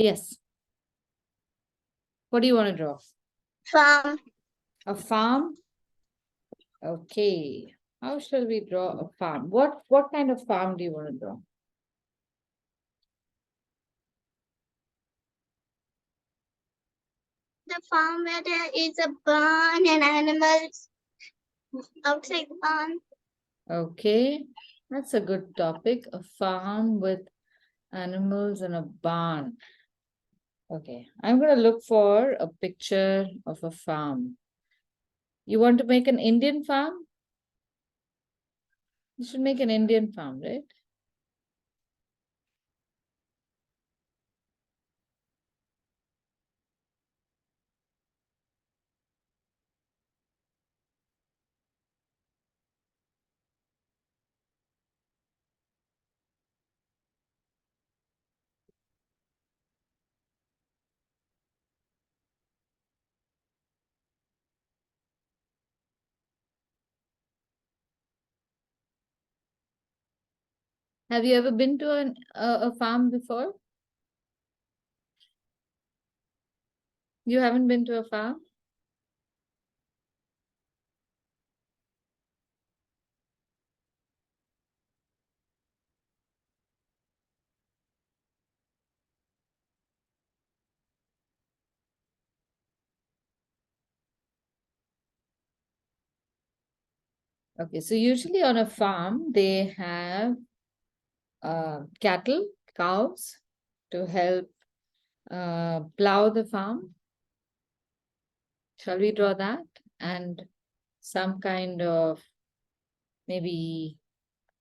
Yes. What do you want to draw? Farm. A farm? Okay. How shall we draw a farm? What kind of farm do you want to draw? The farm where there is a barn and animals outside the barn. Okay. That's a good topic. A farm with animals and a barn. Okay. I'm going to look for a picture of a farm. You want to make an Indian farm? You should make an Indian farm, right? Have you ever been to a farm before? You haven't been to a farm? Okay, so usually on a farm, they have cattle, cows to help plow the farm. Shall we draw that? And some kind of maybe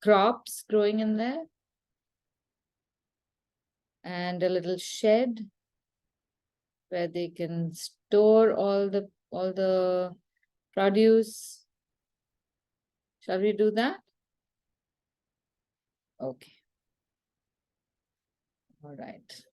crops growing in there, and a little shed where they can store all the produce. Shall we do that? Okay. All right.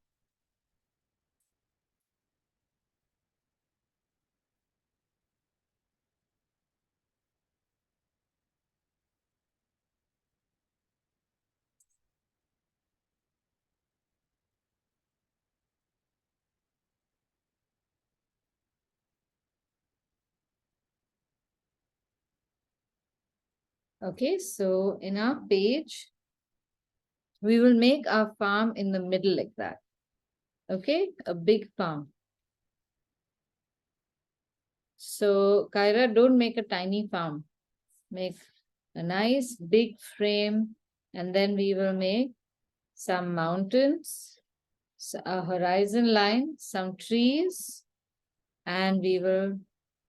Okay, so in our page, we will make our farm in the middle like that. Okay, a big farm. So, Kyra, don't make a tiny farm. Make a nice big frame, and then we will make some mountains, a horizon line, some trees, and we will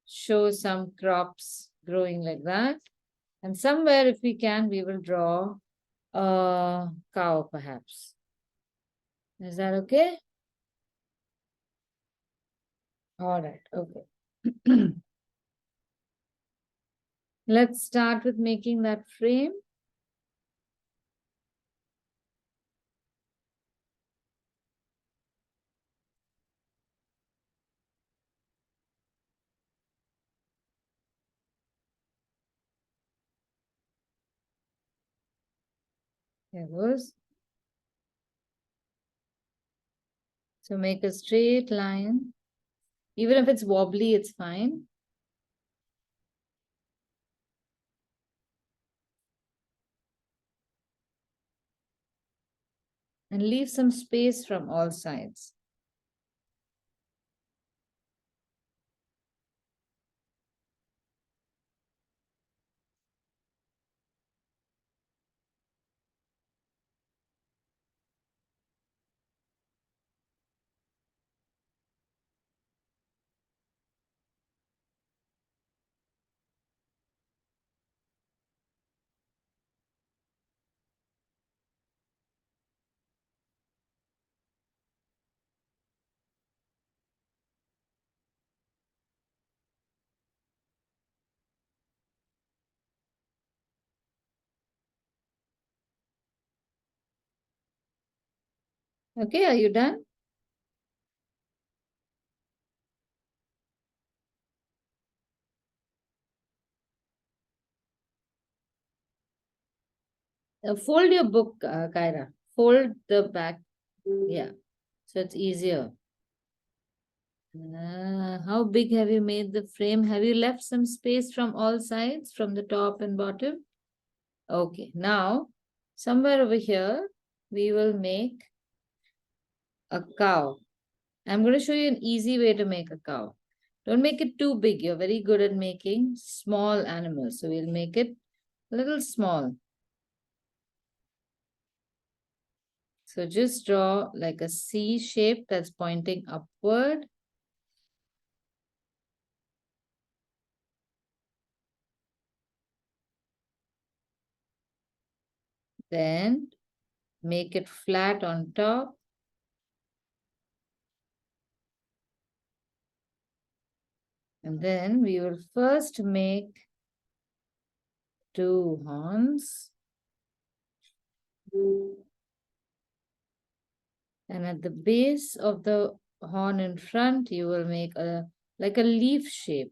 show some crops growing like that. And somewhere, if we can, we will draw a cow, perhaps. Is that okay? All right, okay. Let's start with making that frame. There goes. So make a straight line. Even if it's wobbly, it's fine. And leave some space from all sides. Okay, are you done? Fold your book, Kyra. Fold the back. Yeah. so it's easier. How big have you made the frame? Have you left some space from all sides, from the top and bottom? Okay, now somewhere over here, we will make a cow. I'm going to show you an easy way to make a cow. Don't make it too big. You're very good at making small animals. So we'll make it a little small. So just draw like a C shape that's pointing upward. Then make it flat on top. And then we will first make two horns. And at the base of the horn in front, you will make a like a leaf shape.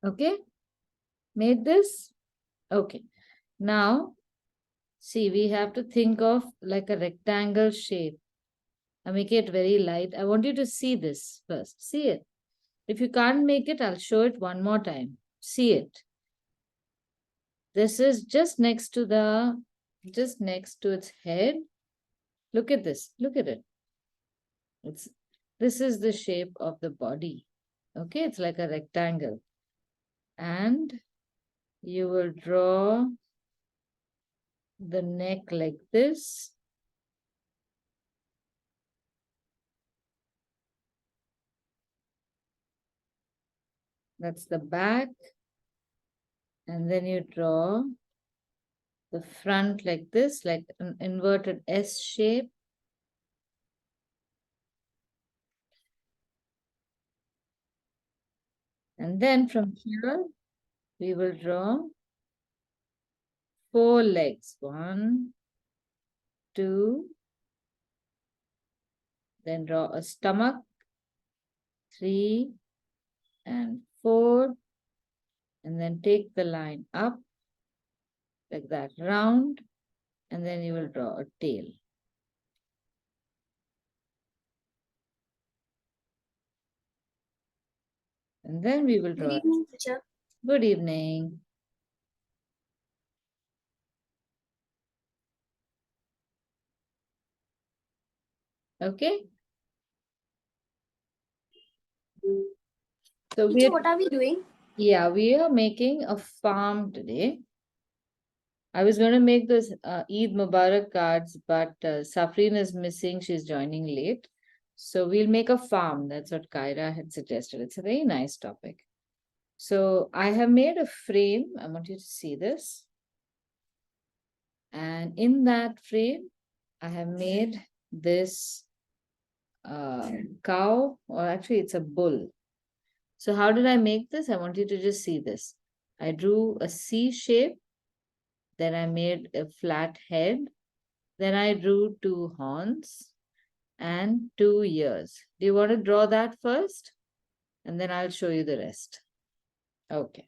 Okay, made this? Okay. Now, see, we have to think of like a rectangle shape. I make it very light. I want you to see this first. See it. If you can't make it, I'll show it one more time. See it. This is just next to its head. Look at this. Look at it. This is the shape of the body. Okay, it's like a rectangle. And you will draw the neck like this. That's the back. And then you draw the front like this, like an inverted S shape. And then from here, we will draw four legs. One, two, then draw a stomach, three, and four, and then take the line up like that, round, and then you will draw a tail. And then we will draw. Good evening, teacher. Good evening. Okay. So Teacher, what are we doing? we are making a farm today. I was going to make those Eid Mubarak cards, but Safreen is missing. She's joining late. So we'll make a farm. That's what Kyra had suggested. It's a very nice topic. So I have made a frame. I want you to see this. And in that frame, I have made this cow, or actually it's a bull. So how did I make this? I want you to just see this. I drew a C shape. Then I made a flat head. Then I drew two horns and two ears. Do you want to draw that first? And then I'll show you the rest. Okay.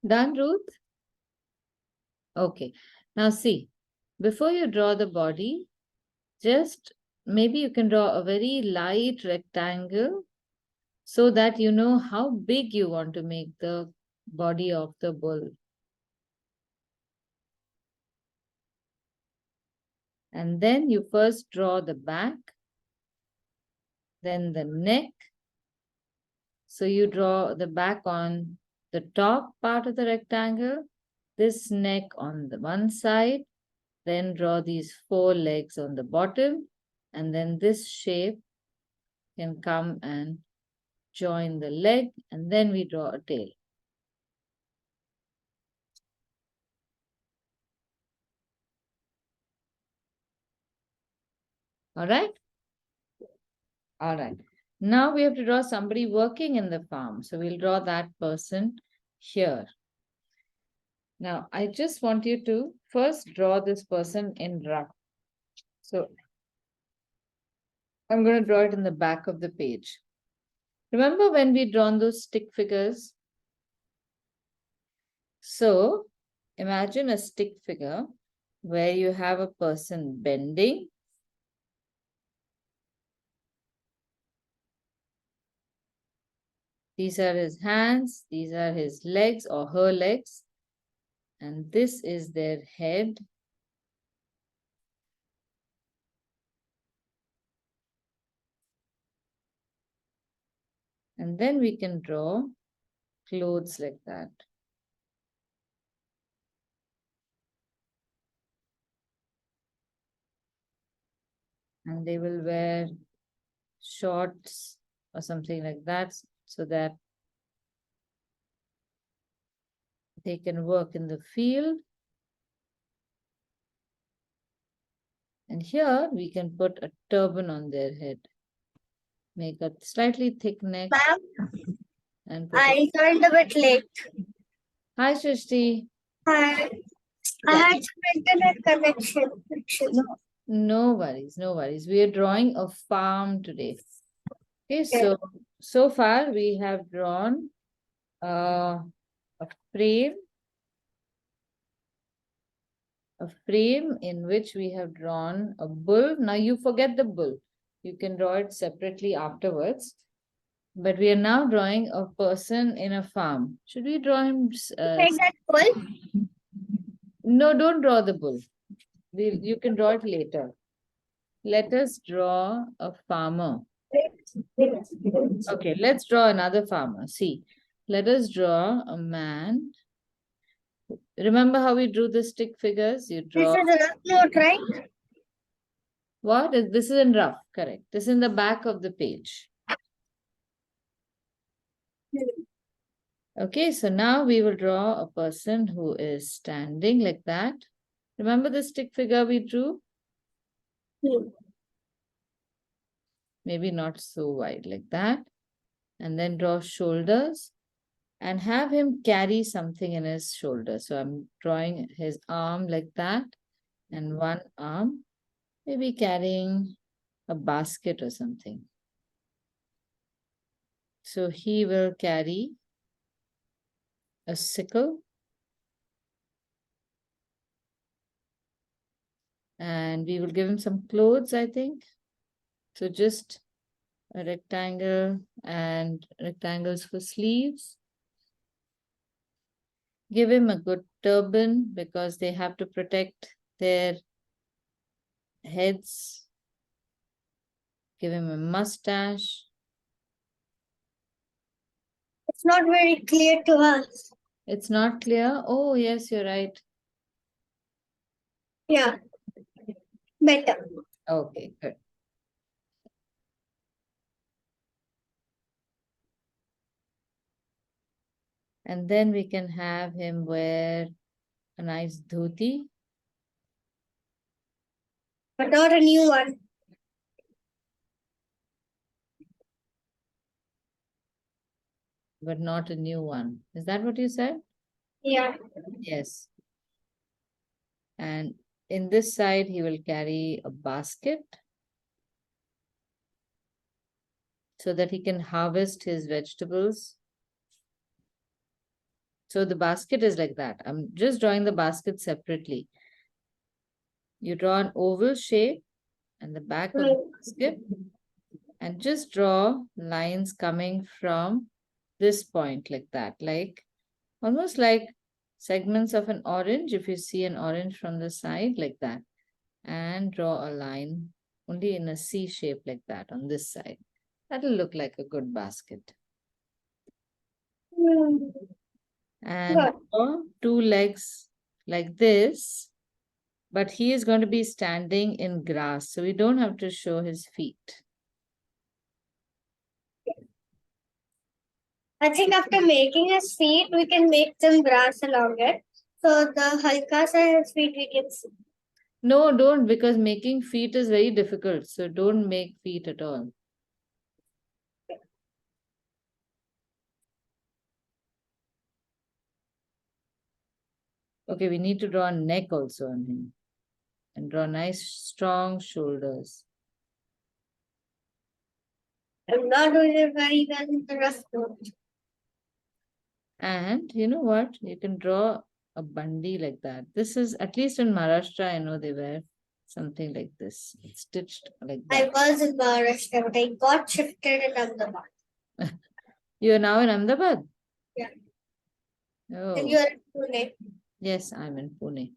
Done, Ruth? Okay. Now see, before you draw the body, just maybe you can draw a very light rectangle so that you know how big you want to make the body of the bull. And then you first draw the back, then the neck. So you draw the back on the top part of the rectangle, this neck on the one side, then draw these four legs on the bottom, and then this shape can come and join the leg, and then we draw a tail. All right? All right. Now we have to draw somebody working in the farm. So we'll draw that person here. Now, I just want you to first draw this person in rough. So I'm going to draw it in the back of the page. Remember when we drawn those stick figures? So imagine a stick figure where you have a person bending. These are his hands, these are his legs or her legs, and this is their head. And then we can draw clothes like that. And they will wear shorts or something like that so that they can work in the field. And here we can put a turban on their head. Make a slightly thick neck. Ma'am, And put I joined a bit late. Hi, Shrishti. I Yeah. had some internet connection. No worries, no worries. We are drawing a farm today. Okay, so far we have drawn a frame, in which we have drawn a bull. Now you forget the bull. You can draw it separately afterwards. But we are now drawing a person in a farm. Should we draw him? Take that bull. No, don't draw the bull. You can draw it later. Let us draw a farmer. Okay, let's draw another farmer. See, let us draw a man. Remember how we drew the stick figures? You This draw. is a rough note, right? What? This is in rough, correct. This is in the back of the page. Okay, so now we will draw a person who is standing like that. Remember the stick figure we drew? Maybe not so wide like that. And then draw shoulders and have him carry something in his shoulder. So I'm drawing his arm like that and one arm, maybe carrying a basket or something. So he will carry a sickle and we will give him some clothes, I think. So just a rectangle and rectangles for sleeves. Give him a good turban because they have to protect their heads. Give him a mustache. It's not very clear to us. It's not clear. Oh, yes, you're right. Yeah. Better. Okay, good. And then we can have him wear a nice dhoti. But not a new one. But not a new one. Is that what you said? Yeah. Yes. And in this side, he will carry a basket so that he can harvest his vegetables. So the basket is like that. I'm just drawing the basket separately. You draw an oval shape and the back of the basket and just draw lines coming from this point like that, like almost like segments of an orange. If you see an orange from the side like that, and draw a line only in a C shape like that on this side. That'll look like a good basket. And draw two legs like this, but he is going to be standing in grass, so we don't have to show his feet. I think after making his feet, we can make some grass along it. So the halka sa feet we can see. No, don't, because making feet is very difficult. So don't make feet at all. Okay, we need to draw a neck also on him. And draw nice, strong shoulders. I'm not doing it very well in the rough note. And you know what? You can draw a bandi like that. This is, at least in Maharashtra, I know they wear something like this. It's stitched like I that. was in Maharashtra, but I got shifted in Ahmedabad. You are now in Ahmedabad? Yeah. Oh. And you're in Pune. Yes, I'm in Pune.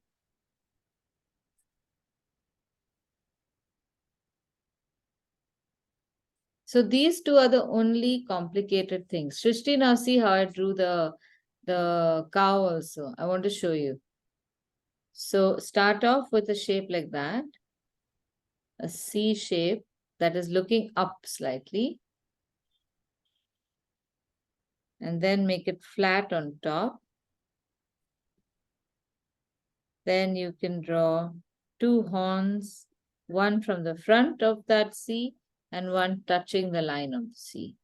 So these two are the only complicated things. Shrishti, now see how I drew the cow also. I want to show you. So start off with a shape like that, a C shape that is looking up slightly. And then make it flat on top. Then you can draw two horns, one from the front of that C and one touching the line of the C.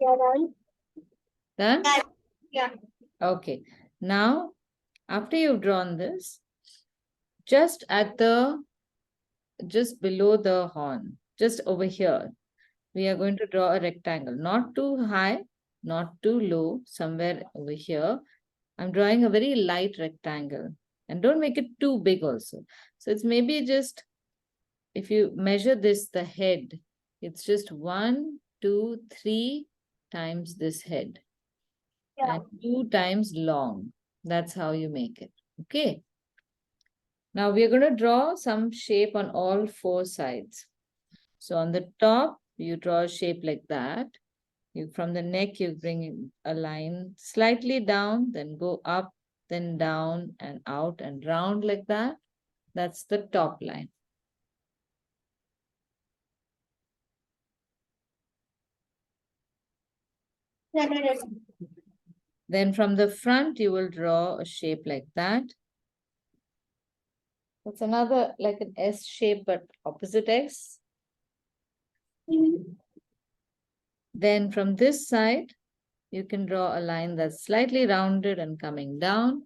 Yeah, done. Done? Yeah. Okay. Now, after you've drawn this, just below the horn, just over here, we are going to draw a rectangle, not too high, not too low, somewhere over here. I'm drawing a very light rectangle, and don't make it too big also. So it's maybe just, if you measure this, the head, it's just 1, 2, 3 times this head. Yeah. And 2 times long. That's how you make it. Okay. Now we are going to draw some shape on all 4 sides. So on the top, you draw a shape like that. From the neck, you bring a line slightly down, then go up, then down and out and round like that. That's the top line. Yeah, that is. Then from the front, you will draw a shape like that. It's another like an S shape, but opposite S. Then from this side, you can draw a line that's slightly rounded and coming down.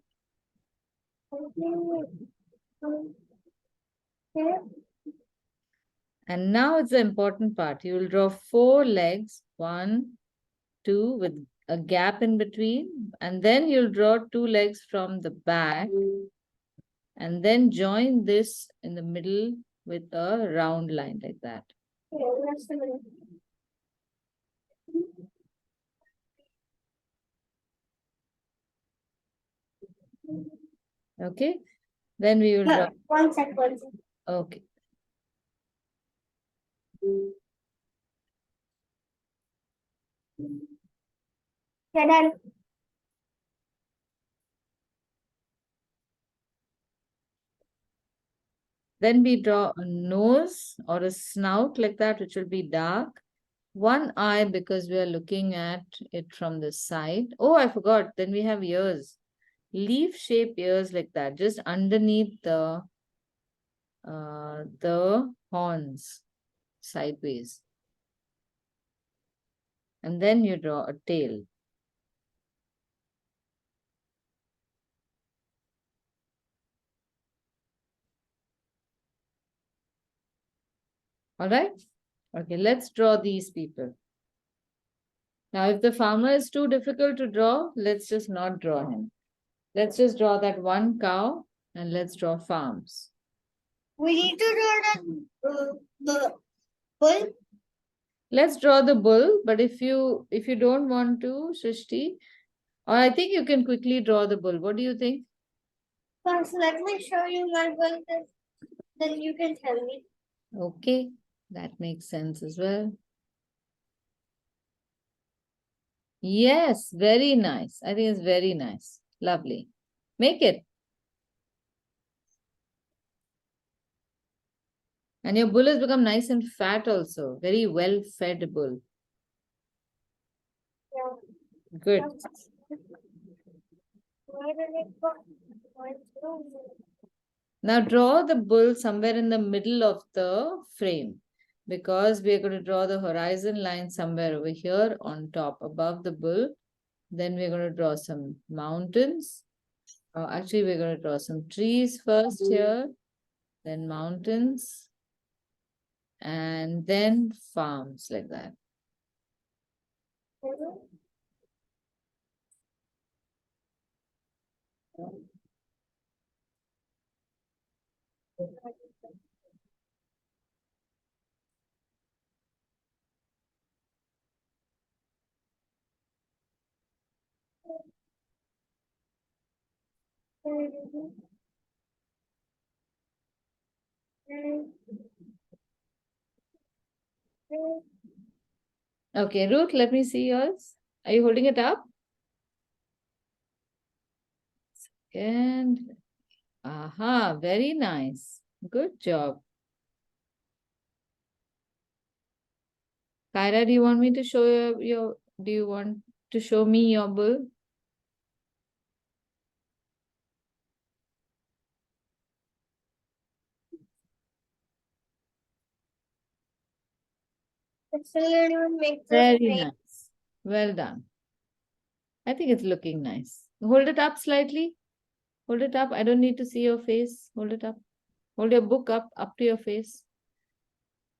And now it's the important part. You will draw 4 legs, 1, 2, with a gap in between. And then you'll draw 2 legs from the back. And then join this in the middle with a round line like that. Okay. Then we will draw. One sec. Okay. Yeah, done. Then we draw a nose or a snout like that, which will be dark. One eye because we are looking at it from the side. Oh, I forgot. Then we have ears. Leaf shape ears like that, just underneath the the horns sideways. And then you draw a tail. All right? Okay, let's draw these people. Now, if the farmer is too difficult to draw, let's just not draw him. Let's just draw that one cow and let's draw farms. We need to draw the bull. Let's draw the bull, but if you don't want to, Shrishti, or I think you can quickly draw the bull. What do you think? First, let me show you my bull, then you can tell me. Okay, that makes sense as well. Yes, very nice. I think it's very nice. Lovely. Make it. And your bull has become nice and fat also. Very well fed bull. Yeah. Good. Where did it go? Now draw the bull somewhere in the middle of the frame, because we are going to draw the horizon line somewhere over here on top above the bull. Then we're going to draw some mountains. Actually, we're going to draw some trees first here, then mountains, and then farms like that. Okay, Ruth, let me see yours. Are you holding it up? And aha, very nice. Good job. Kyra, do you want me to show do you want to show me your bull? Very nice. Well done. I think it's looking nice. Hold it up slightly. Hold it up. I don't need to see your face. Hold it up. Hold your book up to your face.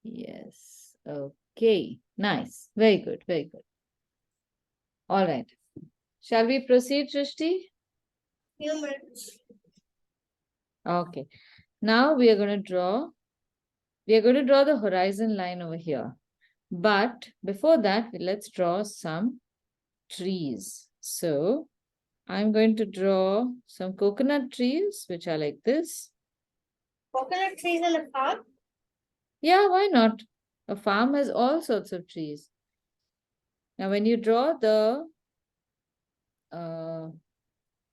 Yes. Okay. Nice. Very good. Very good. All right. Shall we proceed, Shrishti? Few minutes. Okay. Now we are going to draw the horizon line over here. But before that, let's draw some trees. So I'm going to draw some coconut trees, which are like this. Coconut trees in a farm? Yeah, why not? A farm has all sorts of trees. Now, when you draw the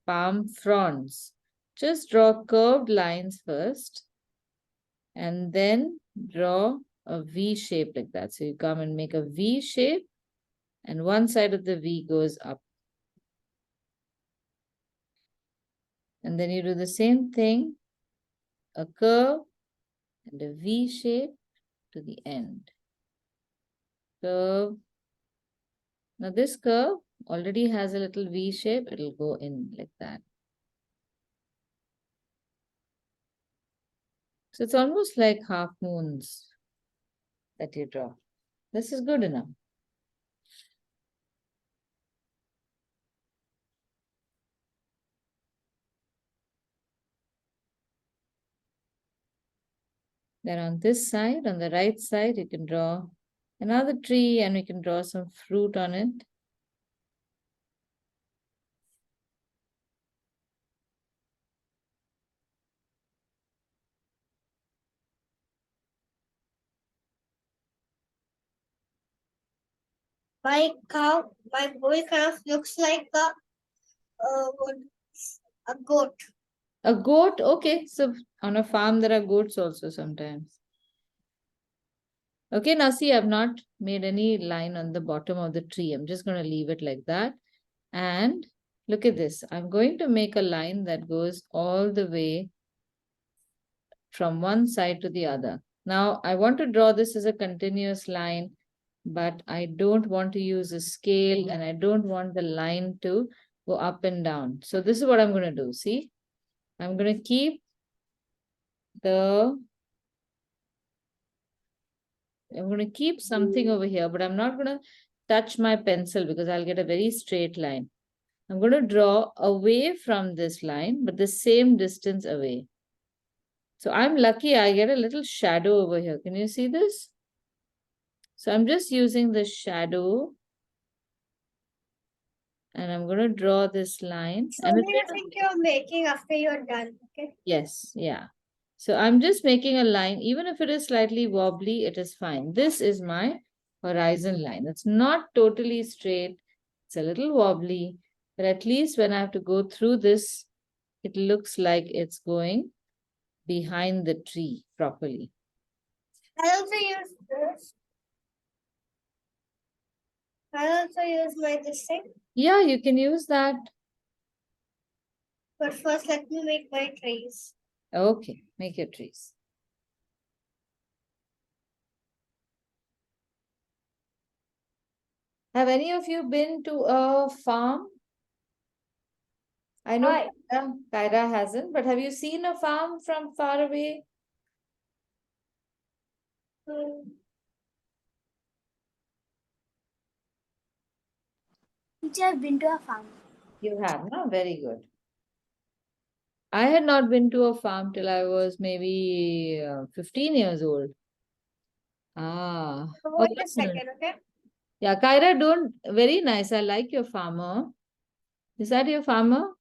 palm fronds, just draw curved lines first and then draw a V shape like that. So you come and make a V shape and one side of the V goes up. And then you do the same thing, a curve and a V shape to the end. Curve. Now this curve already has a little V shape. It'll go in like that. So it's almost like half moons that you draw. This is good enough. Then on this side, on the right side, you can draw another tree and we can draw some fruit on it. My bull kind of looks like a goat. A goat, okay. So on a farm, there are goats also sometimes. Okay, now see, I've not made any line on the bottom of the tree. I'm just going to leave it like that. And look at this. I'm going to make a line that goes all the way from one side to the other. Now, I want to draw this as a continuous line, but I don't want to use a scale and I don't want the line to go up and down. So this is what I'm going to do. See, I'm going to keep something over here, but I'm not going to touch my pencil because I'll get a very straight line. I'm going to draw away from this line, but the same distance away. So I'm lucky I get a little shadow over here. Can you see this? So I'm just using the shadow and I'm going to draw this line. So And do you think you're making after you're done? Okay. yes, yeah. So I'm just making a line. Even if it is slightly wobbly, it is fine. This is my horizon line. It's not totally straight. It's a little wobbly, but at least when I have to go through this, it looks like it's going behind the tree properly. I also use this. I also use my this thing. Yeah, you can use that. But first, let me make my trees. Okay, make your trees. Have any of you been to a farm? I know Kyra hasn't, but have you seen a farm from far away? Teacher, I've been to a farm. You have, no? Very good. I had not been to a farm till I was maybe 15 years old. Ah. Wait a second, okay? Yeah, Kyra, don't. Very nice. I like your farmer. Is that your farmer?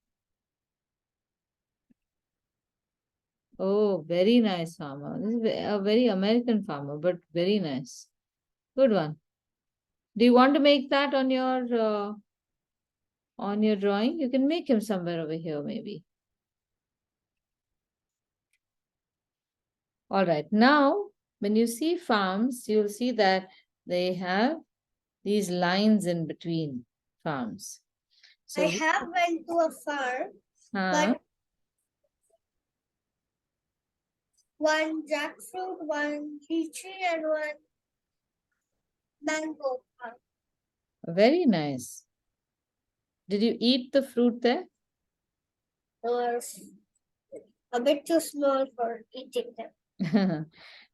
Oh, very nice farmer. This is a very American farmer, but very nice. Good one. Do you want to make that on your drawing? You can make him somewhere over here, maybe. All right. Now, when you see farms, you'll see that they have these lines in between farms. So I have went to a farm, but one jackfruit, one lychee, and one mango farm. Very nice. Did you eat the fruit there? A bit too small for eating them.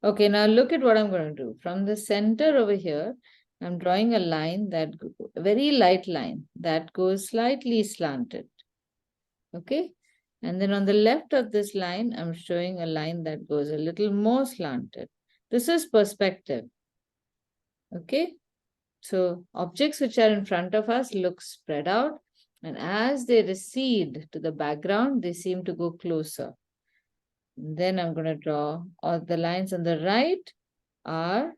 Okay, now look at what I'm going to do. From the center over here, I'm drawing a line that, a very light line that goes slightly slanted. Okay. And then on the left of this line, I'm showing a line that goes a little more slanted. This is perspective. Okay. So objects which are in front of us look spread out. And as they recede to the background, they seem to go closer. Then I'm going to draw, or the lines on the right are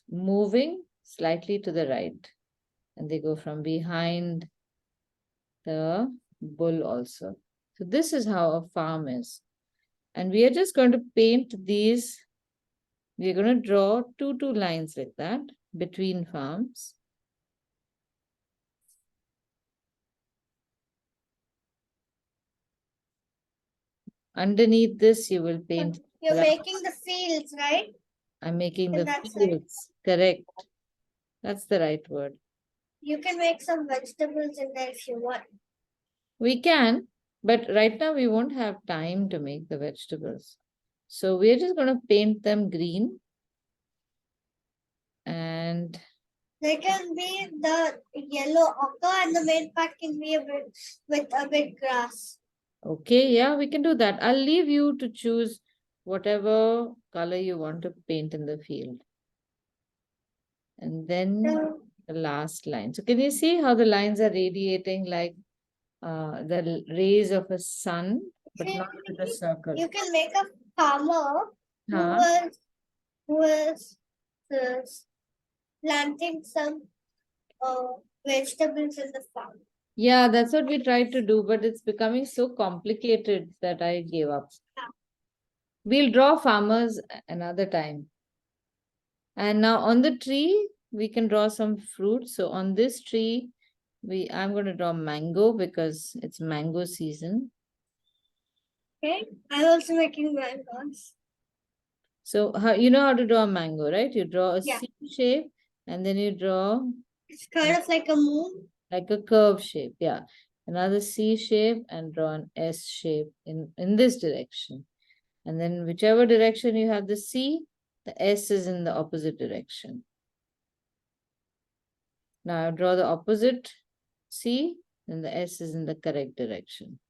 moving slightly to the right. And they go from behind the bull also. So this is how a farm is. And we are just going to paint these. We're going to draw two lines like that between farms. Underneath this, you will paint. You're making the fields, right? I'm making the fields. Correct. That's the right word. You can make some vegetables in there if you want. We can, but right now we won't have time to make the vegetables. So we're just going to paint them green. And they can be the yellow ochre and the main part can be with a bit grass. Okay, yeah, we can do that. I'll leave you to choose whatever color you want to paint in the field. And then the last line. So can you see how the lines are radiating like the rays of a sun, but not with a circle? You can make a farmer who was planting some vegetables in the farm. Yeah, that's what we tried to do, but it's becoming so complicated that I gave up. Yeah. We'll draw farmers another time. And now on the tree, we can draw some fruit. So on this tree, I'm going to draw mango because it's mango season. Okay. I'm also making mangoes. So how you know how to draw a mango, right? You draw a Yeah. C shape and then you draw It's kind of like a moon. like a curve shape. Yeah. Another C shape and draw an S shape in this direction. And then whichever direction you have the C, the S is in the opposite direction. Now draw the opposite C, then the S is in the correct direction.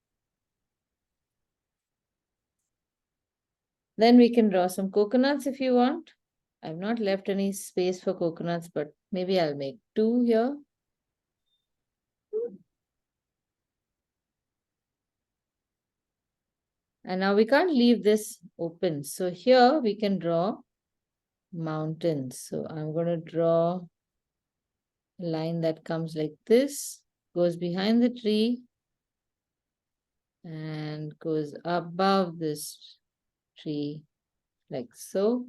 Then we can draw some coconuts if you want. I've not left any space for coconuts, but maybe I'll make two here. And now we can't leave this open. So here we can draw mountains. So I'm going to draw a line that comes like this, goes behind the tree, and goes above this tree like so.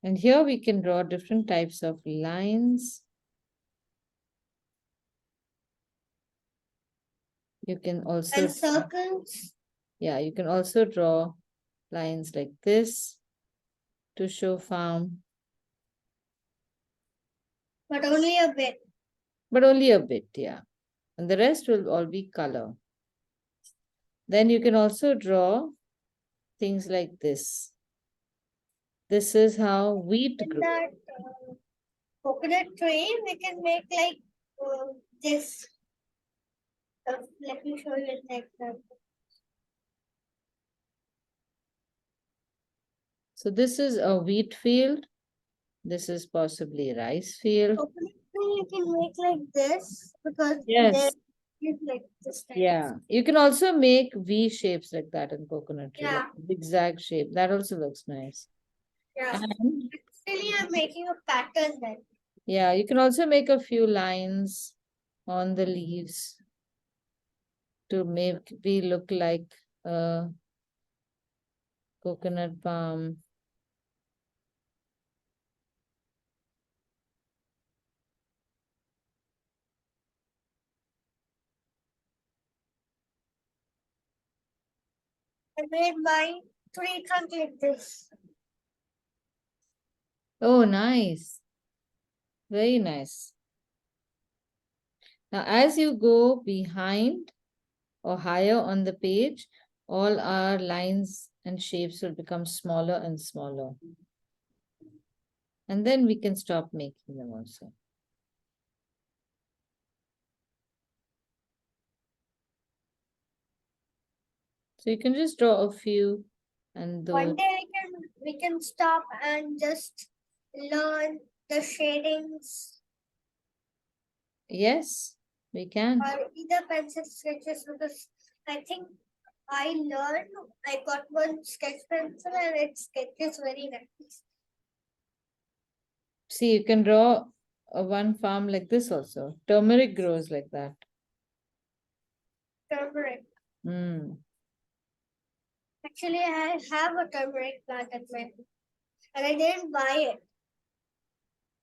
And here we can draw different types of lines. You can also And circles. Yeah, you can also draw lines like this to show farm, But only a bit. but only a bit, yeah. And the rest will all be color. Then you can also draw things like this. This is how wheat In grows. that coconut tree, we can make like this. Let me show you an example. So this is a wheat field. This is possibly rice field. Coconut tree you can make like this because Yes. there is like this type. Yeah. You can also make V shapes like that in coconut tree, Yeah. like zigzag shape. That also looks nice. Yeah. And Actually, I'm making a pattern then. yeah, you can also make a few lines on the leaves to maybe look like a coconut palm. I made my tree trunk like this. Oh, nice. Very nice. Now, as you go behind or higher on the page, all our lines and shapes will become smaller and smaller. And then we can stop making them also. So you can just draw a few and One those. day we can stop and just learn the shadings Yes, we can. or either pencil sketches because I think I got one sketch pencil and it sketches very nice. See, you can draw a one farm like this also. Turmeric grows like that. Turmeric. Mm. Actually, I have a turmeric plant at my home, and I didn't buy it.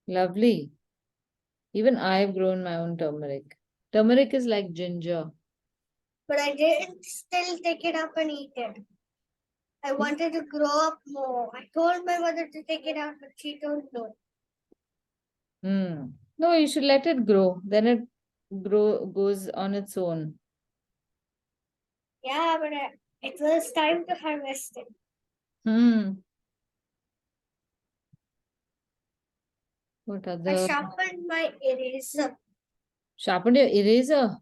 Lovely. Even I've grown my own turmeric. Turmeric is like ginger. But I didn't still take it up and eat it. I wanted to grow up more. I told my mother to take it out, but she told no. No, you should let it grow. Then it goes on its own. Yeah, but it was time to harvest it. Hmm. What I other? sharpened my eraser. Sharpened your eraser.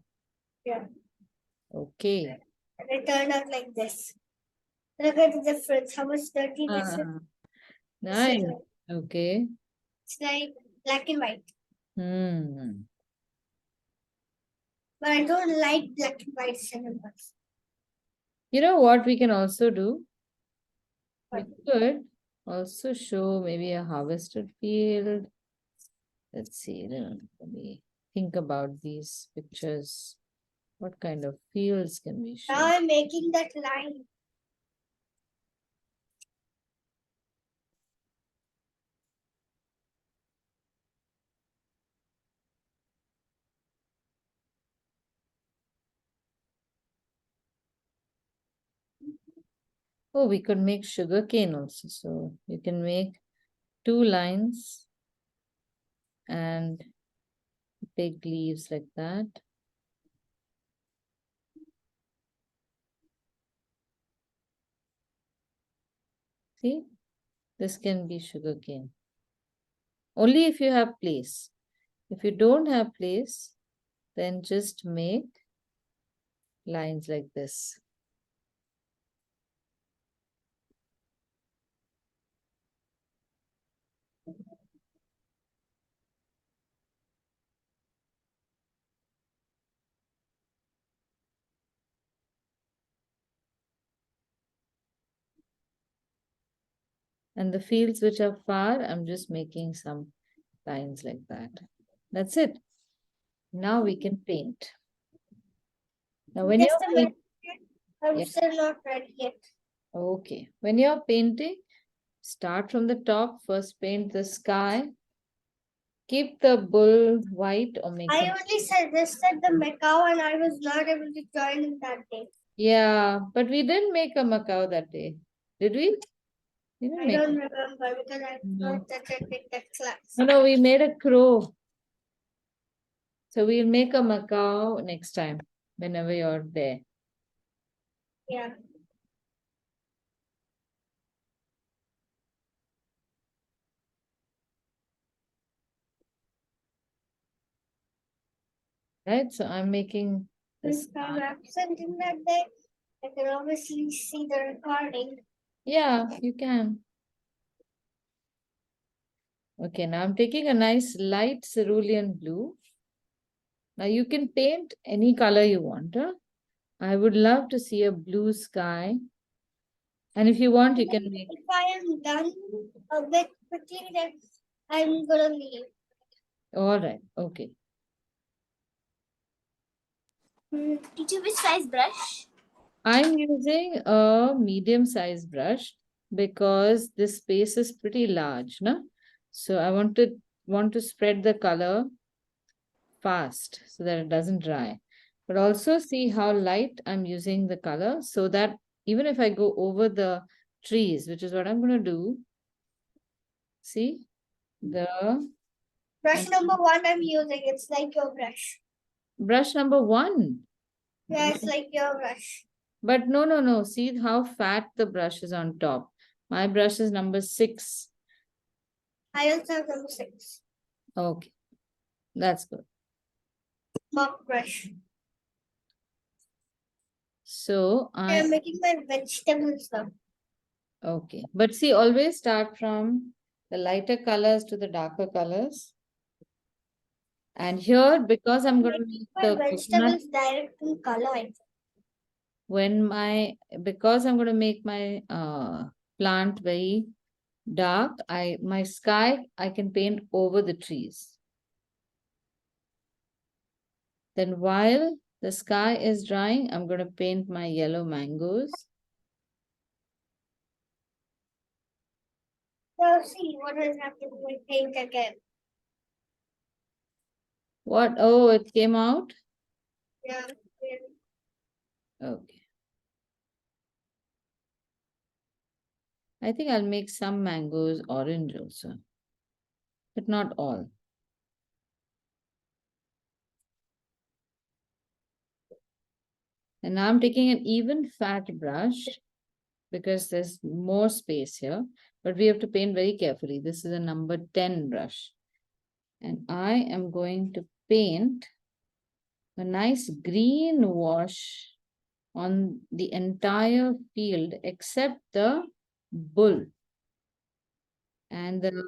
Yeah. Okay. And it turned out like this. Look at the difference. How much dirtiness is Ah, nice. like, Okay. it's like black and white. Hmm. But I don't like black and white cinemas. You know what we can also do? We But could also show maybe a harvested field. Let's see. Let me think about these pictures. What kind of fields can we now show? I'm making that line. Oh, we could make sugar cane also. So you can make 2 lines and big leaves like that. See, this can be sugar cane. Only if you have place. If you don't have place, then just make lines like this. And the fields which are far, I'm just making some lines like that. That's it. Now we can paint. Now when Just you're a minute. I'm yeah, still not ready yet. okay. When you're painting, start from the top. First paint the sky. Keep the bull white or make I some. only suggested the Macau and I was not able to join in that day. Yeah, but we didn't make a Macau that day. Did we? We didn't I make. don't remember because I No. thought that I did that class. No, we made a crow. So we'll make a Macau next time whenever you're there. Yeah. Right? So I'm making this. If I'm absent in that day, I can obviously see the recording. Yeah, you can. Okay, now I'm taking a nice light cerulean blue. Now you can paint any color you want. Huh? I would love to see a blue sky. And if you want, you can make. If I am done a bit quickly, then I'm gonna leave. All right. Okay. Teacher, which size brush? I'm using a medium sized brush because this space is pretty large, no? So I want to spread the color fast so that it doesn't dry. But also see how light I'm using the color so that even if I go over the trees, which is what I'm going to do, see the Brush number 1 I'm using. It's like your brush. brush number 1. Yeah, it's like your brush. But no, no, no. See how fat the brush is on top. My brush is number 6. I also have number 6. Okay, that's good. Mark brush. So I'm making my vegetables now. okay. But see, always start from the lighter colors to the darker colors. And here, because I'm going to make My the coconut, vegetables direct in color. I think. because I'm going to make my plant very dark, my sky, I can paint over the trees. Then while the sky is drying, I'm going to paint my yellow mangoes. Now see what has happened to my paint again. What? Oh, it came out? Yeah. Okay. I think I'll make some mangoes orange also, but not all. And now I'm taking an even fat brush because there's more space here, but we have to paint very carefully. This is a number 10 brush. And I am going to paint a nice green wash on the entire field except the bull. And the,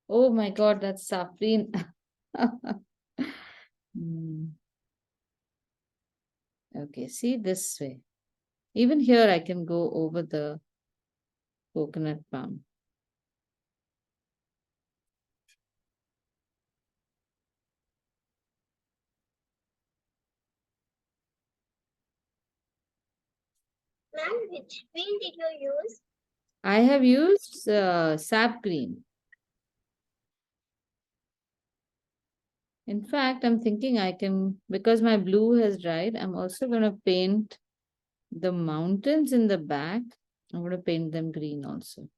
oh my God, that's saffron. Hmm. Okay, see this way. Even here, I can go over the coconut palm. Ma'am, which paint did you use? I have used sap green. In fact, I'm thinking I can, because my blue has dried, I'm also going to paint the mountains in the back I'm going to paint them green also.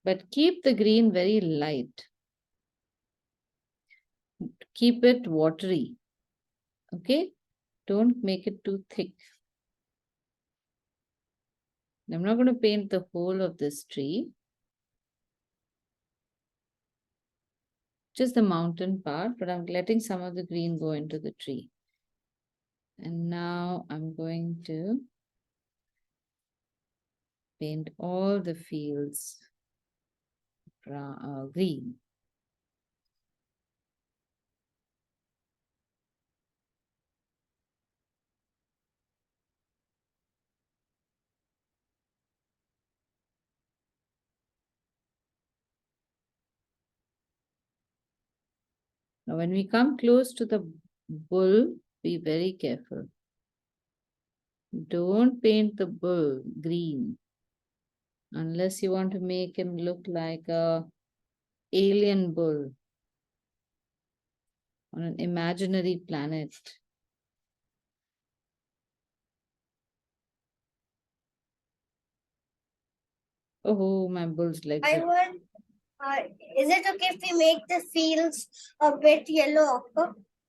But keep the green very light. Keep it watery. Okay? Don't make it too thick. I'm not going to paint the whole of this tree. Just the mountain part, but I'm letting some of the green go into the tree. And now I'm going to paint all the fields green. Now, when we come close to the bull, be very careful. Don't paint the bull green unless you want to make him look like a alien bull on an imaginary planet. Oh, my bull's legs. I want. Is it okay if we make the fields a bit yellow?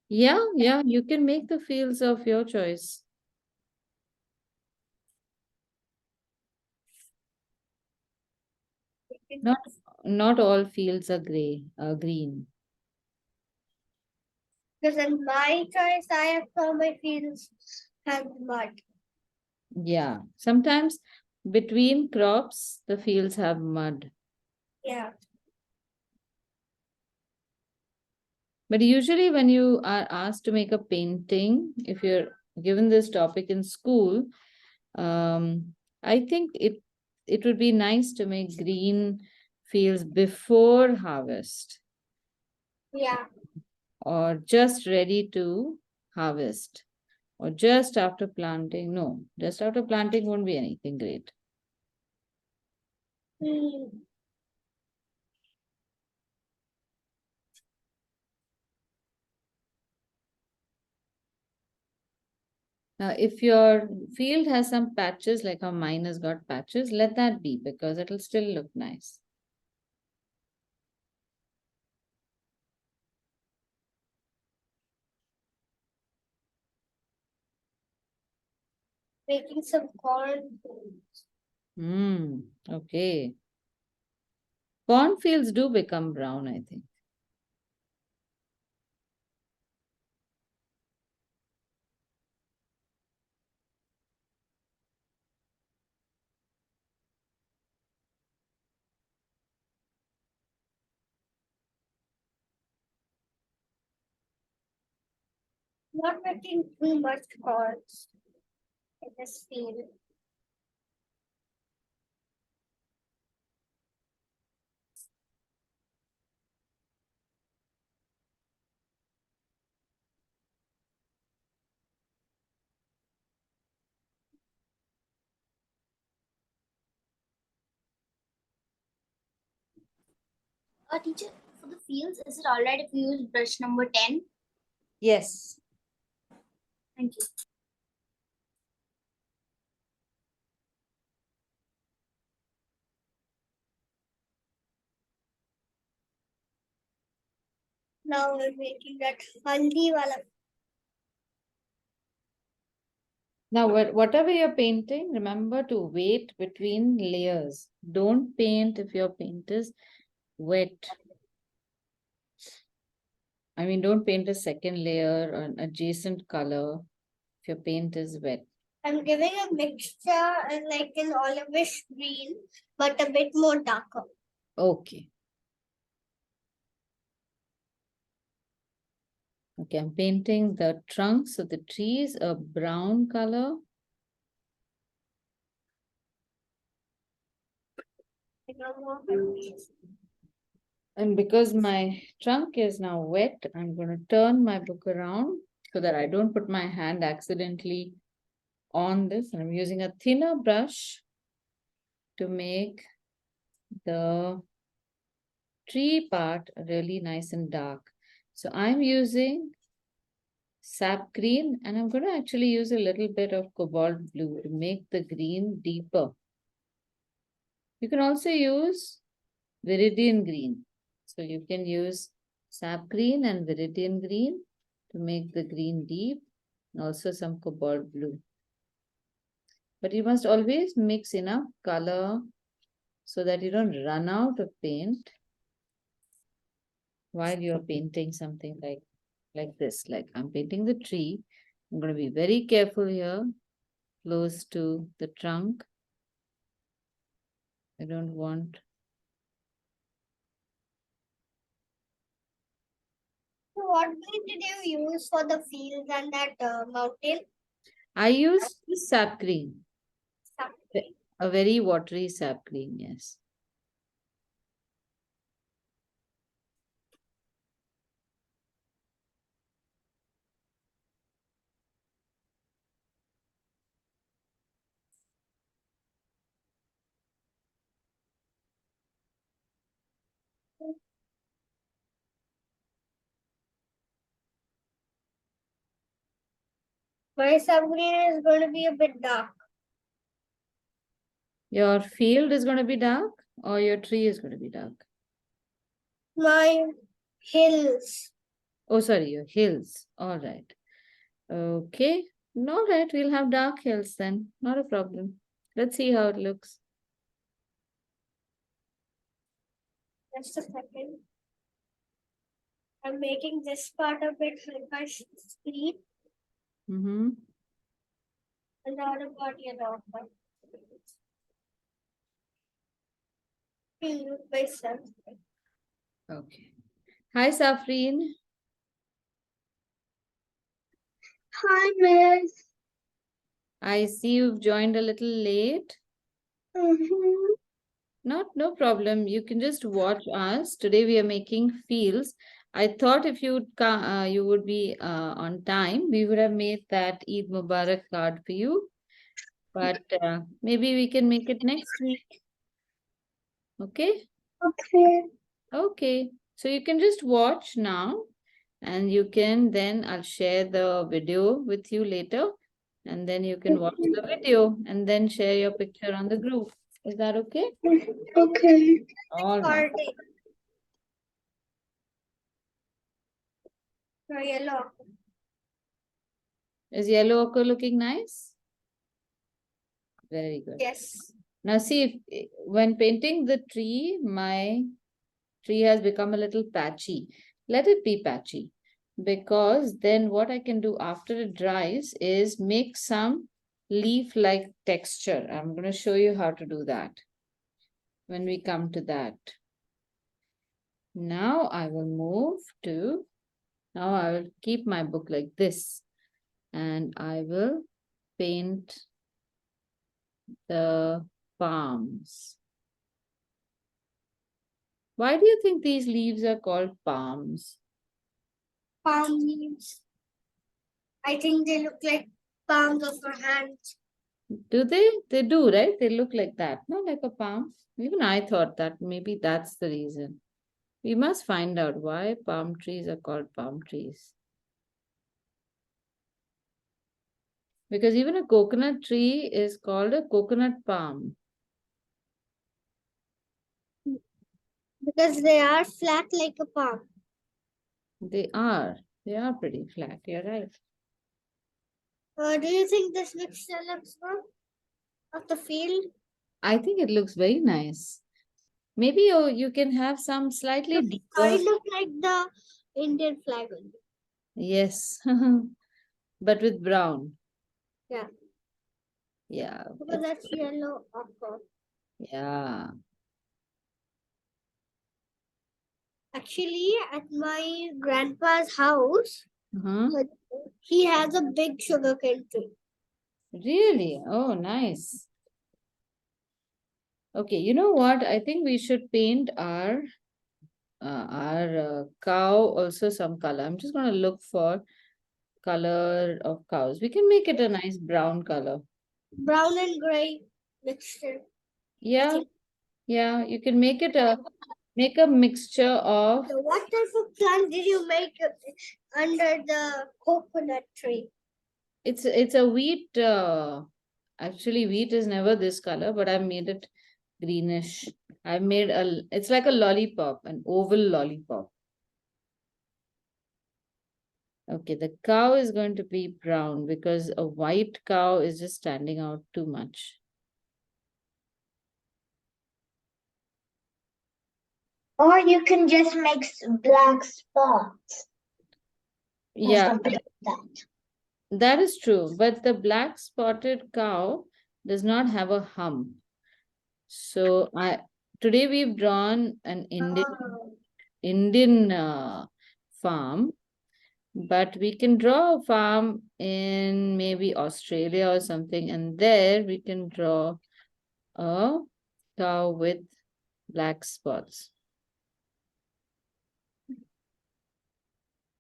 Yeah, you can make the fields of your choice. Not all fields are green. Because in my choice, I have found my fields have mud. Yeah, sometimes between crops, the fields have mud. Yeah. But usually, when you are asked to make a painting, if you're given this topic in school, I think it would be nice to make green fields before harvest Yeah. or just ready to harvest or just after planting. No, just after planting won't be anything great. Hmm. Now, if your field has some patches, like how mine has got patches, let that be because it'll still look nice. Making some corn. Okay. Cornfields do become brown, I think. Not making too much corns in this field. Teacher, for the fields, is it alright if we use brush number 10? Yes. Thank you. Now we're making that haldi wala. Now, whatever you're painting, remember to wait between layers. Don't paint if your paint is wet. I mean, don't paint a second layer or an adjacent color if your paint is wet. I'm giving a mixture and like an olivish green, but a bit more darker. Okay. Okay, I'm painting the trunks of the trees a brown color. And because my trunk is now wet, I'm going to turn my book around so that I don't put my hand accidentally on this. And I'm using a thinner brush to make the tree part really nice and dark. So I'm using sap green, and I'm going to actually use a little bit of cobalt blue to make the green deeper. You can also use viridian green. So you can use sap green and viridian green to make the green deep, and also some cobalt blue. But you must always mix enough color so that you don't run out of paint while you're painting something like this. Like I'm painting the tree. I'm going to be very careful here, close to the trunk. I don't want. So what green did you use for the fields and that mountain? I used sap green, Something. a very watery sap green, yes. My subgreen is going to be a bit dark. Your field is going to be dark or your tree is going to be dark? My hills. Oh, sorry, your hills. All right. Okay. All right, we'll have dark hills then. Not a problem. Let's see how it looks. Just a second. I'm making this part a bit like my screen Mm-hmm. and the other part yellow. Myself. Okay. Hi, Safreen. Hi, Miss. I see you've joined a little late. Mm-hmm. No problem. You can just watch us. Today we are making fields. I thought if you would be on time, we would have made that Eid Mubarak card for you. But maybe we can make it next week. Okay? Okay. Okay. So you can just watch now, and you can then I'll share the video with you later, and then you can watch the video and then share your picture on the group. Is that okay? Okay. All right. Yellow. Is yellow ochre looking nice? Very good. Yes. Now see, if when painting the tree, my tree has become a little patchy. Let it be patchy, because then what I can do after it dries is make some leaf-like texture. I'm going to show you how to do that when we come to that. Now I will move to, now I will keep my book like this, and I will paint the palms. Why do you think these leaves are called palms? Palm leaves. I think they look like palms of your hands. Do they? They do, right? They look like that, not like a palm. Even I thought that maybe that's the reason. We must find out why palm trees are called palm trees. Because even a coconut tree is called a coconut palm. Because they are flat like a palm. They are. They are pretty flat. You're right. Do you think this mixture looks good of the field? I think it looks very nice. Maybe you can have some slightly Looks deeper. kind of like the Indian flag only. Yes. But with brown. Yeah. Yeah. Because that's yellow ochre. Yeah. Actually, at my grandpa's house, Uh-huh. he has a big sugarcane tree. Really? Oh, nice. Okay, you know what? I think we should paint our cow also some color. I'm just going to look for color of cows. We can make it a nice brown color. Brown and gray mixture. Yeah, think. yeah. You can make it a Make a mixture of, So what type of plant did you make under the coconut tree? it's a wheat, actually wheat is never this color, but I've made it greenish. I've made it's like a lollipop, an oval lollipop. Okay, the cow is going to be brown because a white cow is just standing out too much. Or you can just make black spots. Yeah, That. that is true. But the black spotted cow does not have a hump. So today we've drawn an Indian farm, but we can draw a farm in maybe Australia or something, and there we can draw a cow with black spots.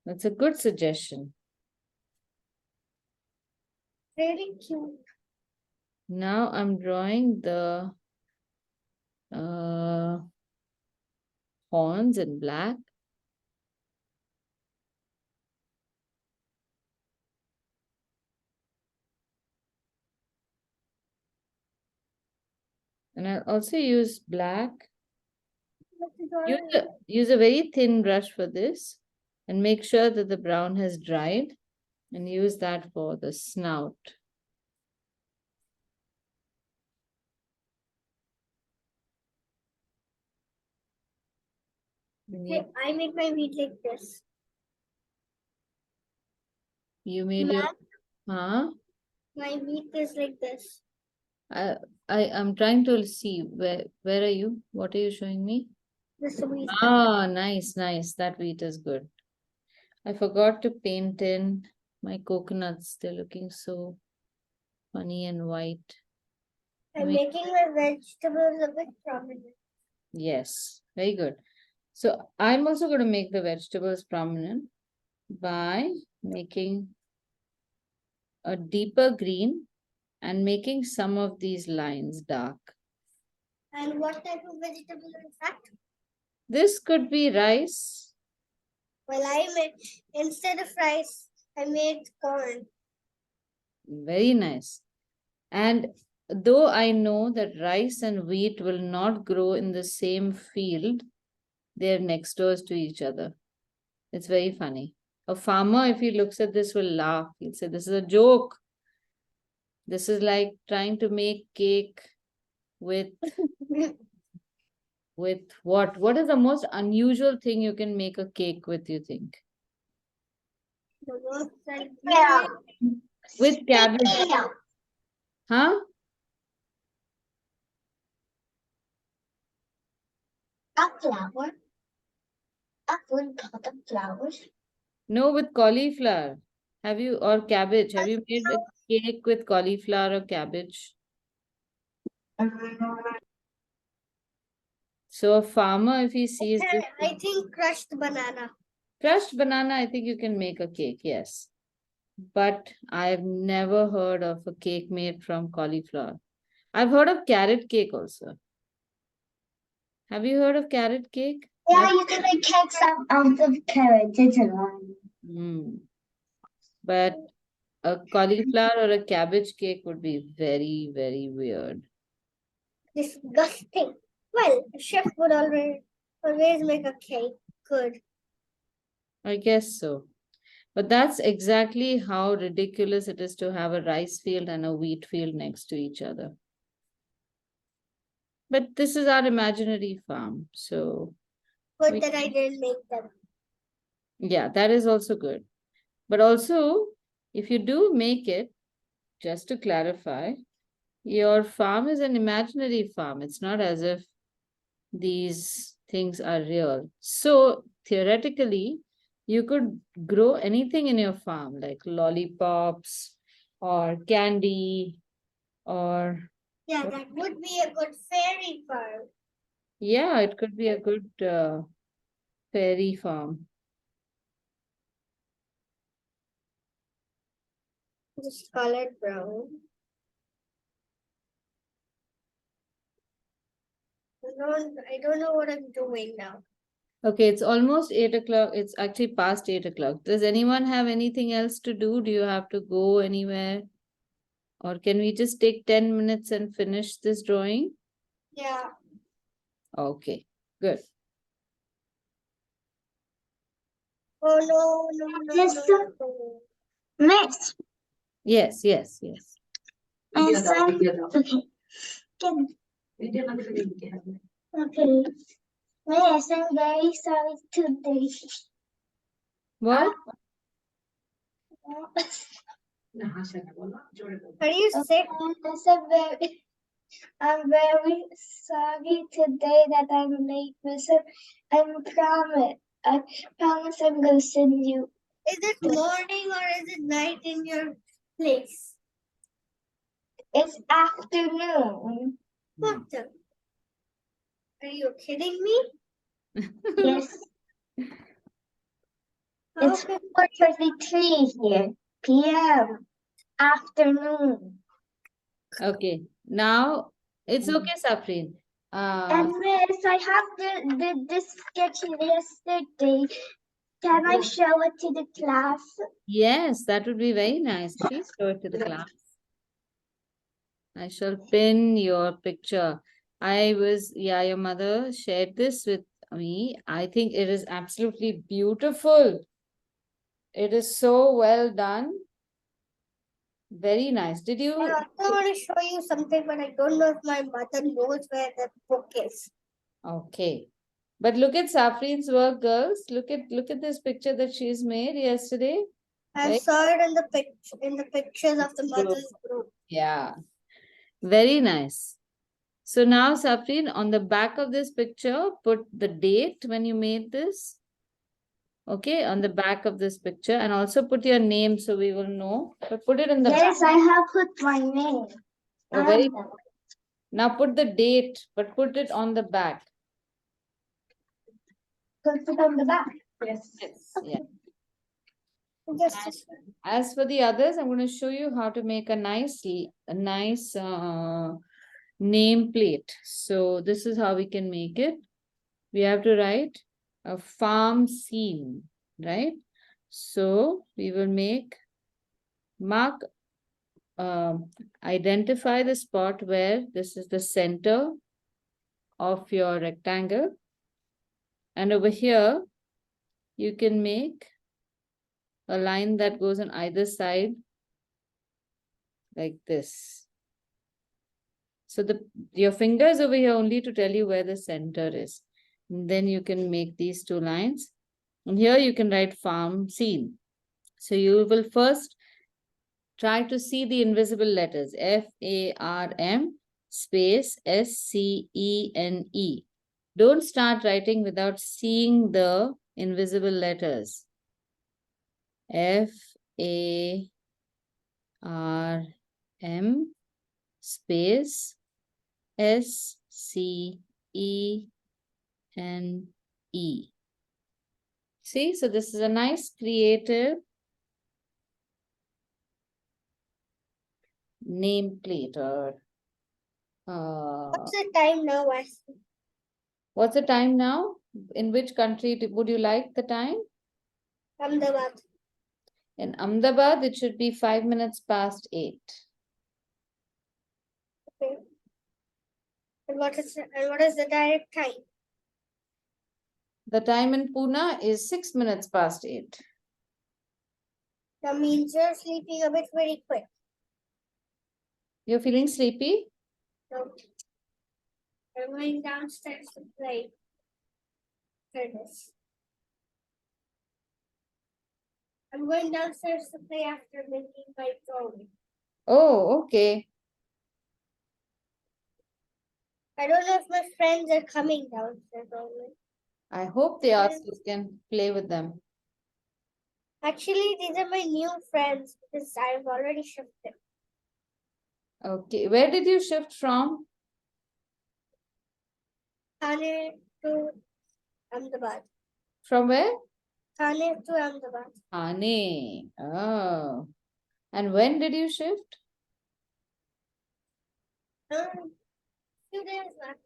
That's a good suggestion. Very cute. Now I'm drawing the horns in black. And I'll also use black. Use a very thin brush for this and make sure that the brown has dried and use that for the snout. I made my wheat like this. You made your, My wheat is like this. I'm trying to see where are you? What are you showing me? This wheat. Ah, nice, nice. That wheat is good. I forgot to paint in my coconuts. They're looking so funny and white. I'm making my vegetables a bit prominent. Yes, very good. So I'm also going to make the vegetables prominent by making a deeper green and making some of these lines dark. And what type of vegetable is that? This could be rice. Well, I made, instead of rice, I made corn. Very nice. And though I know that rice and wheat will not grow in the same field, they're next doors to each other. It's very funny. A farmer, if he looks at this, will laugh. He'll say, this is a joke. This is like trying to make cake with what? What is the most unusual thing you can make a cake with, you think? Yeah. With cabbage. Huh? A flower. I wouldn't call them flowers. No, with cauliflower. Have you, or cabbage? Have you made a cake with cauliflower or cabbage? So a farmer, if he sees this I think crushed banana. crushed banana, I think you can make a cake, yes. But I've never heard of a cake made from cauliflower. I've heard of carrot cake also. Have you heard of carrot cake? Yeah, you can make cakes out of carrots. It's a But a cauliflower or a cabbage cake would be very, very weird. Disgusting. Well, a chef would always make a cake good. I guess so. But that's exactly how ridiculous it is to have a rice field and a wheat field next to each other. But this is our imaginary farm. So, Good that I didn't make them. yeah, that is also good. But also, if you do make it, just to clarify, your farm is an imaginary farm. It's not as if these things are real. So, theoretically, you could grow anything in your farm, like lollipops or candy or. Yeah, that would be a good fairy farm. Yeah, it could be a good fairy farm. Just color it brown. I don't know what I'm doing now. Okay, it's almost 8 o'clock. It's actually past 8 o'clock. Does anyone have anything else to do? Do you have to go anywhere? Or can we just take 10 minutes and finish this drawing? Yeah. Okay, good. Oh no, no, no, Yes, no, no. Miss. Yes, yes, yes. Miss, okay. Okay. Miss, I'm very sorry today. What? Are you sick? I'm very sorry today that I'm late, Miss. I promise I'm gonna send you. Is it morning or is it night in your place? It's afternoon. What the? Are you kidding me? Yes, How it's can 4:33 here. PM. Afternoon. Okay, now it's okay, Safreen. And Miss, I have this sketch yesterday. Can I show it to the class? Yes, that would be very nice. Please show it to the class. I shall pin your picture. Your mother shared this with me. I think it is absolutely beautiful. It is so well done. Very nice. Did I you? also want to show you something, but I don't know if my mother knows where the book is. Okay. But look at Safreen's work, girls. Look at this picture that she's made yesterday. I Right? saw it in the pictures of the mother's group. Yeah. Very nice. So now, Safreen, on the back of this picture, put the date when you made this. Okay, on the back of this picture, and also put your name so we will know. But put it in the Yes, back. I have put my name. Oh, very. Now put the date, but put it on the back. Put it on the back. Yes. Yes. Yeah. Just As for the others, I'm going to show you how to make a nice name plate. So this is how we can make it. We have to write a farm scene, right? So we will mark, identify the spot where this is the center of your rectangle. And over here, you can make a line that goes on either side like this. So your fingers over here only to tell you where the center is. And then you can make these two lines. And here you can write farm scene. So you will first try to see the invisible letters FARM space SCENE. Don't start writing without seeing the invisible letters. FARM space SCENE. See, so this is a nice creative nameplate or what's the time now, Wesley? what's the time now? In which country would you like the time? Ahmedabad. In Ahmedabad, it should be 5 minutes past 8. Okay. And what is the direct time? The time in Pune is 6 minutes past 8. That means you're sleeping a bit very quick. You're feeling sleepy? No. I'm going downstairs to play. This. I'm going downstairs to play after making my drawing. Oh, okay. I don't know if my friends are coming downstairs only. I hope they are so you can play with them. Actually, these are my new friends because I've already shifted. Okay, where did you shift from? Thane to Ahmedabad. From where? Thane to Ahmedabad. Thane. Oh. And when did you shift? Few days back.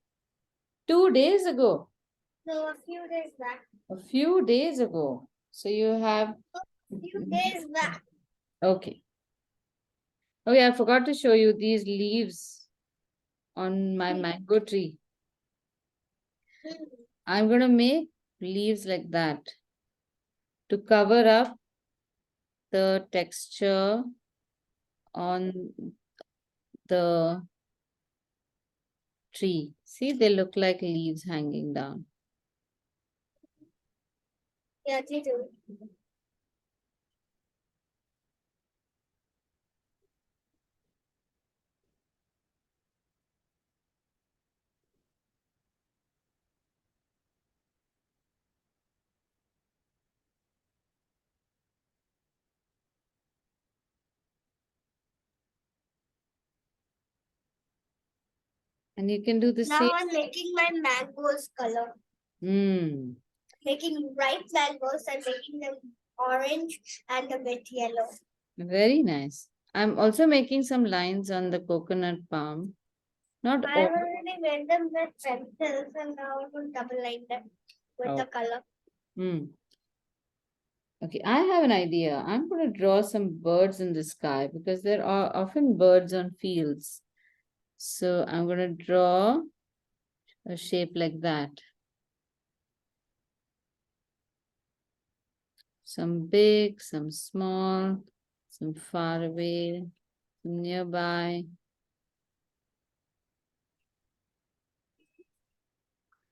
2 days ago. No, a few days back. A few days ago. So you have, A few days back. okay. Okay, I forgot to show you these leaves on my mango tree. Hmm. I'm going to make leaves like that to cover up the texture on the tree. See, they look like leaves hanging down. Yeah, they do. And you can do the Now same. I'm making my mangoes color. Hmm. Making ripe mangoes and making them orange and a bit yellow. Very nice. I'm also making some lines on the coconut palm. Not I all. have already made them with pencils and now I will double line them with Oh. the color. Hmm. Okay, I have an idea. I'm going to draw some birds in the sky because there are often birds on fields. So I'm going to draw a shape like that. Some big, some small, some far away, some nearby.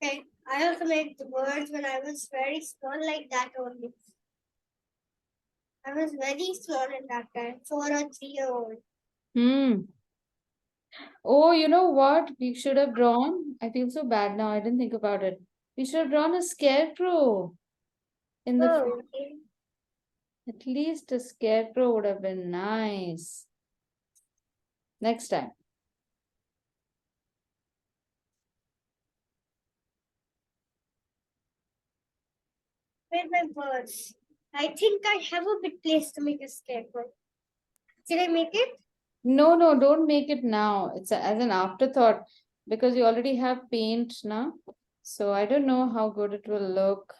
Okay. I also made the birds when I was very small like that only. I was very small at that time, 4 or 3 year old. Hmm. Oh, you know what? We should have drawn. I feel so bad now. I didn't think about it. We should have drawn a scarecrow in the Oh, okay. At least a scarecrow would have been nice. Next time. Made my birds. I think I have a big place to make a scarecrow. Should I make it? No, no, don't make it now. It's as an afterthought because you already have paint now. So I don't know how good it will look.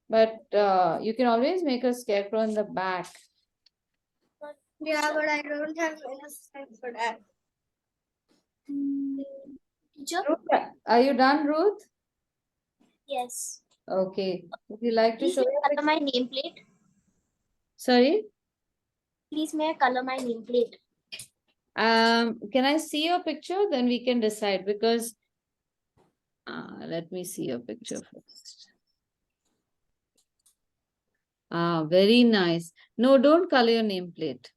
But you can always make a scarecrow in the back. Yeah, but I don't have enough time for that. Teacher? Ruth, are you done, Ruth? Yes. Okay. Would you like to Please show may I your color picture? my nameplate. Sorry? Please may I color my nameplate. Can I see your picture? Then we can decide because let me see your picture first. Very nice. No, don't color your nameplate.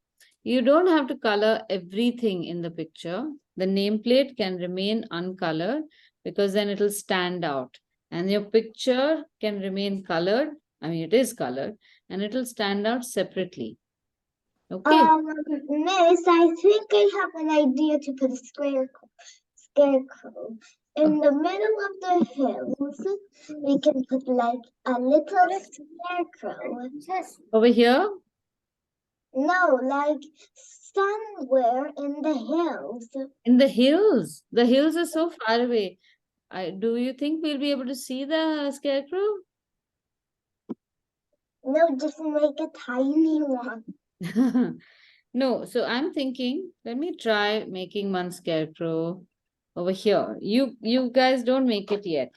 You don't have to color everything in the picture. The nameplate can remain uncolored because then it'll stand out. And your picture can remain colored. I mean, it is colored and it'll stand out separately. Okay. Miss, I think I have an idea to put a scarecrow. In the middle of the hills, we can put like a little scarecrow. Yes. Over here. No, like somewhere in the hills. In the hills. The hills are so far away. Do you think we'll be able to see the scarecrow? No, just make a tiny one. No, so I'm thinking, let me try making one scarecrow over here. You guys don't make it yet,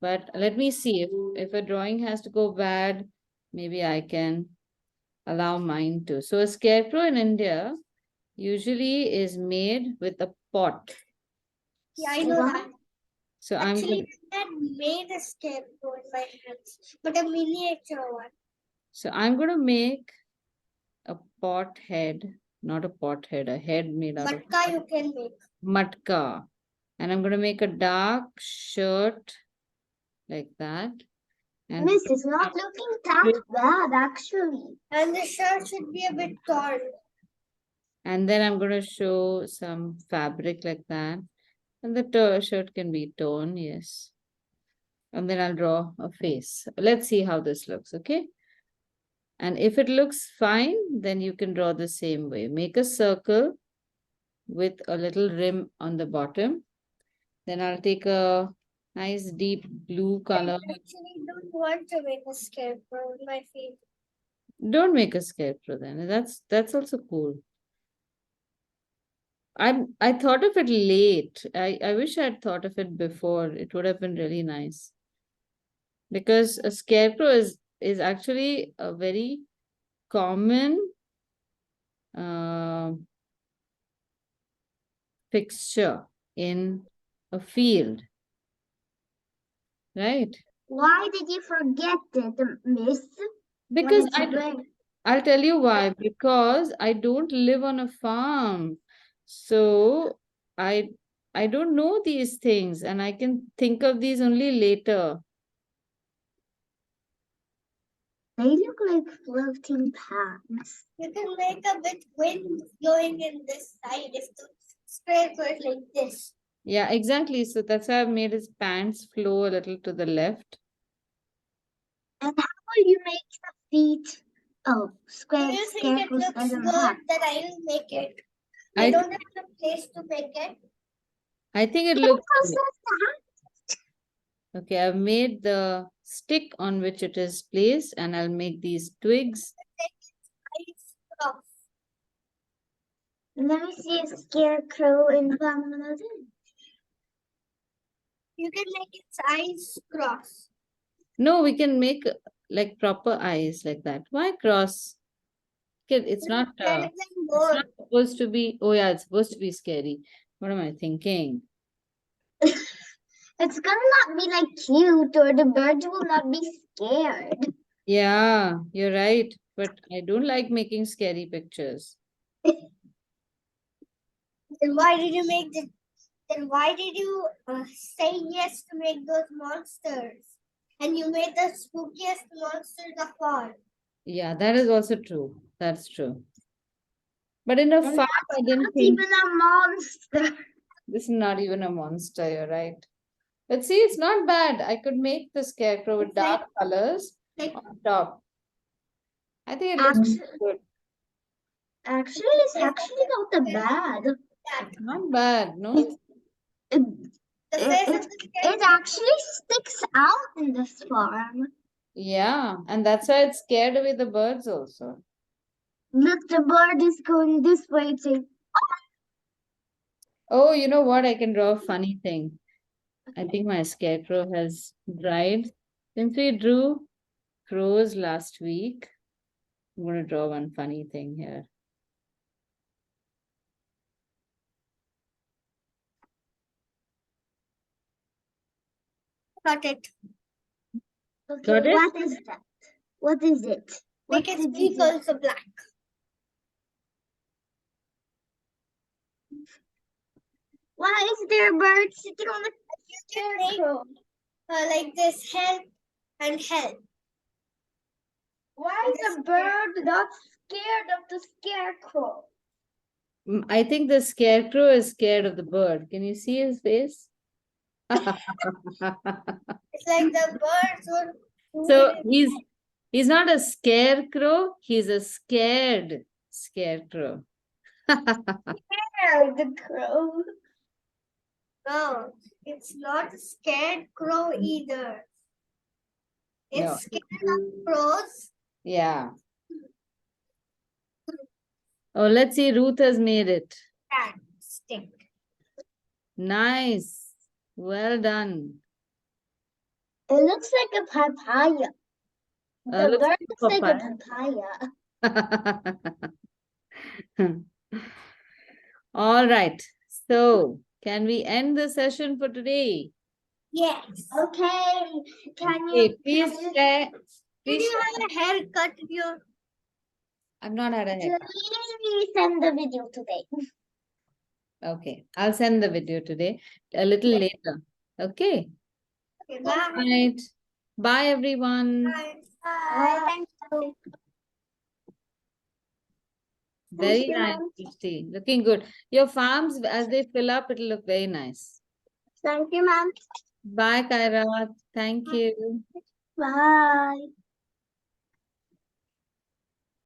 but let me see if a drawing has to go bad, maybe I can allow mine to. So a scarecrow in India usually is made with a pot. Yeah, I know What? that. So I'm Actually, I had made a scarecrow in my hands, but a miniature one. so I'm gonna make a pot head, not a pot head, a head made out of Matka you can make. matka. And I'm gonna make a dark shirt like that. And Miss, it's not looking that bad actually. And the shirt should be a bit torn. and then I'm gonna show some fabric like that. And the shirt can be torn, yes. And then I'll draw a face. Let's see how this looks, okay? And if it looks fine, then you can draw the same way. Make a circle with a little rim on the bottom. Then I'll take a Nice deep blue I color. actually don't want to make a scarecrow in my feet. Don't make a scarecrow then. That's also cool. I thought of it late. I wish I had thought of it before. It would have been really nice. Because a scarecrow is actually a very common uh, fixture in a field, right? Why did you forget it, Miss? When Because it's big. I'll tell you why. Because I don't live on a farm. So I I don't know these things and I can think of these only later. They look like floating pans. You can make a bit wind blowing in this side if the scarecrow is like this. Yeah, exactly. So that's why I've made his pants flow a little to the left. And how will you make the feet? Oh, Do you think it scarecrows looks doesn't good have. that I will make it? I I don't have a place to make it. I think it looks Scarecrows good. doesn't have. Okay, I've made the stick on which it is placed and I'll make these twigs. Eyes cross. Let me see a scarecrow in Bangladesh. You can make its eyes cross. No, we can make like proper eyes like that. Why cross? Kid, it's not Better than it's more. not supposed to be, oh yeah, it's supposed to be scary. What am I thinking? It's gonna not be like cute, or the birds will not be scared. Yeah, you're right. But I don't like making scary pictures. Then why did you make the? Then why did you say yes to make those monsters? And you made the spookiest monsters of all. Yeah, that is also true. That's true. But in a And farm, I didn't not think even a monster. this is not even a monster, you're right. But see, it's not bad. I could make the scarecrow with It's like- dark colors Like on top. I think it looks Actually, good. it's actually not that bad. that. Not bad, no? It, The it, face of it, the it scarecrow. actually sticks out in this farm. Yeah, and that's why it scared away the birds also. Look, the bird is going this way. It's saying, Oh, you know what? I can draw a funny thing. I think my scarecrow has dried. Since we drew crows last week, I'm going to draw one funny thing here. Got it. okay, Got it? what is that? What is it? What Make its did you beak do? also black. Why is there a bird sitting on the You can make scarecrow? like this help and help. Why is a bird not scared of the scarecrow? I think the scarecrow is scared of the bird. Can you see his face? It's like the birds would. So he's not a scarecrow, he's a scared scarecrow. Scared the crow. No, it's not a scared crow either. It's No. scared of crows. Yeah. Oh, let's see. Ruth has made it. That stick. Nice. Well done. It looks like a papaya. The Looks bird looks like a papaya. papaya. All right. So, can we end the session for today? Yes. Okay, can Okay, you please can you share. Did Please you share. have a haircut? Your I've not had a haircut. please send the video today? Okay, I'll send the video today a little later. Okay. okay, All bye. right. Bye, everyone. Bye. Bye. Thank you. Very you, nice, ma'am. Christy. Looking good. Your farms, as they fill up, it'll look very nice. Thank you, ma'am. Bye, Kaira. Thank you. Bye.